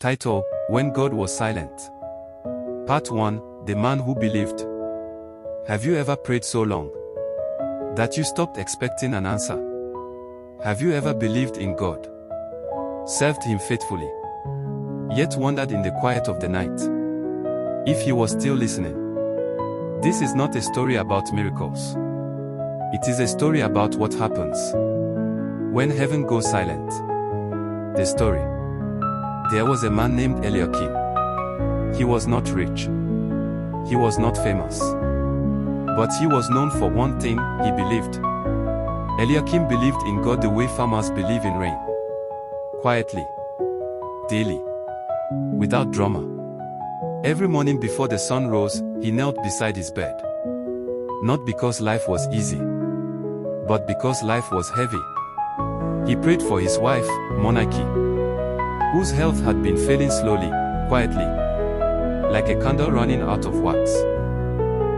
Title: When God Was Silent. Part 1: The Man Who Believed. Have you ever prayed so long that you stopped expecting an answer? Have you ever believed in God, served Him faithfully, yet wondered in the quiet of the night if He was still listening? This is not a story about miracles. It is a story about what happens when heaven goes silent. The story: there was a man named Eliakim. He was not rich. He was not famous. But he was known for one thing: he believed. Eliakim believed in God the way farmers believe in rain. Quietly, daily, without drama. Every morning before the sun rose, he knelt beside his bed. Not because life was easy, but because life was heavy. He prayed for his wife, Monarchy, whose health had been failing slowly, quietly, like a candle running out of wax.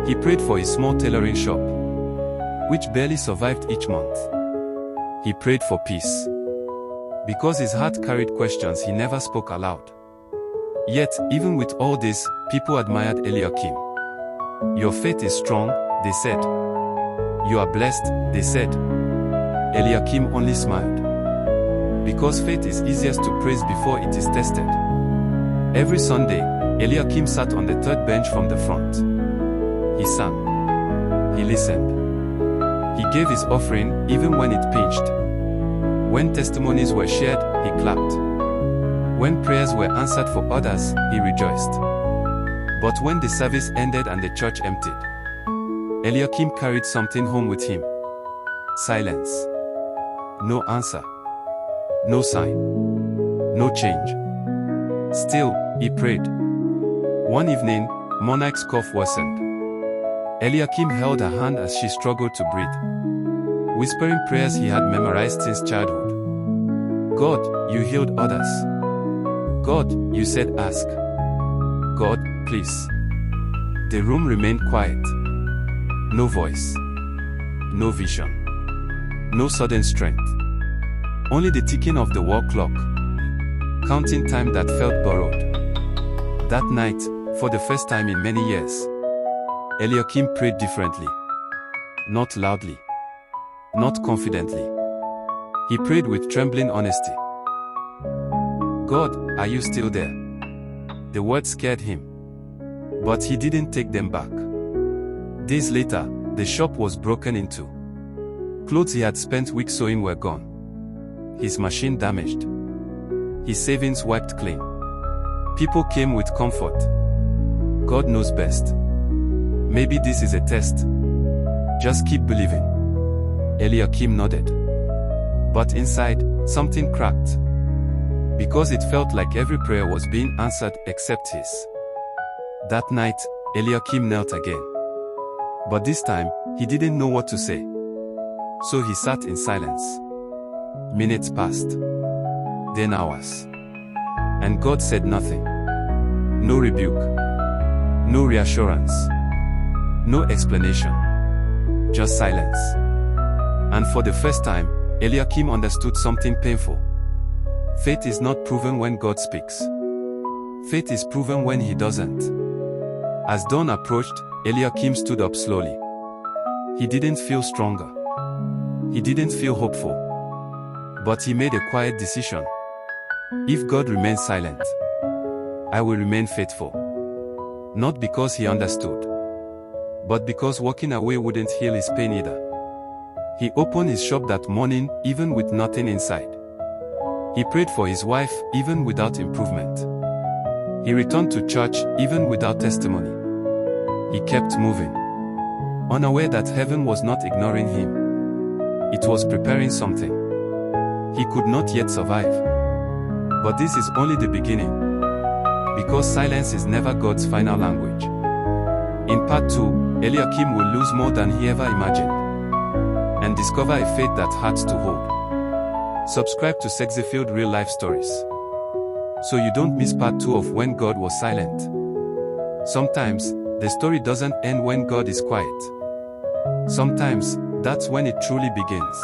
He prayed for his small tailoring shop, which barely survived each month. He prayed for peace, because his heart carried questions he never spoke aloud. Yet, even with all this, people admired Eliakim. "Your faith is strong," they said. "You are blessed," they said. Eliakim only smiled. Because faith is easiest to praise before it is tested. Every Sunday, Eliakim sat on the third bench from the front. He sang. He listened. He gave his offering, even when it pinched. When testimonies were shared, he clapped. When prayers were answered for others, he rejoiced. But when the service ended and the church emptied, Eliakim carried something home with him. Silence. No answer. No sign. No change. Still, he prayed. One evening, Monarch's cough worsened. Eliakim held her hand as she struggled to breathe, whispering prayers he had memorized since childhood. "God, you healed others. God, you said ask. God, please." The room remained quiet. No voice. No vision. No sudden strength. Only the ticking of the wall clock, counting time that felt borrowed. That night, for the first time in many years, Eliakim prayed differently. Not loudly. Not confidently. He prayed with trembling honesty. "God, are you still there?" The words scared him. But he didn't take them back. Days later, the shop was broken into. Clothes he had spent weeks sewing were gone. His machine damaged. His savings wiped clean. People came with comfort. "God knows best. Maybe this is a test. Just keep believing." Eliakim nodded. But inside, something cracked. Because it felt like every prayer was being answered except his. That night, Eliakim knelt again. But this time, he didn't know what to say. So he sat in silence. Minutes passed. Then hours. And God said nothing. No rebuke. No reassurance. No explanation. Just silence. And for the first time, Eliakim understood something painful. Faith is not proven when God speaks. Faith is proven when He doesn't. As dawn approached, Eliakim stood up slowly. He didn't feel stronger. He didn't feel hopeful. But he made a quiet decision. If God remains silent, I will remain faithful. Not because he understood, but because walking away wouldn't heal his pain either. He opened his shop that morning, even with nothing inside. He prayed for his wife, even without improvement. He returned to church, even without testimony. He kept moving, unaware that heaven was not ignoring him. It was preparing something. He could not yet survive. But this is only the beginning. Because silence is never God's final language. In part 2, Eliakim will lose more than he ever imagined, and discover a faith that hurts to hold. Subscribe to Segxifeild Real Life Stories, so you don't miss part 2 of When God Was Silent. Sometimes, the story doesn't end when God is quiet. Sometimes, that's when it truly begins.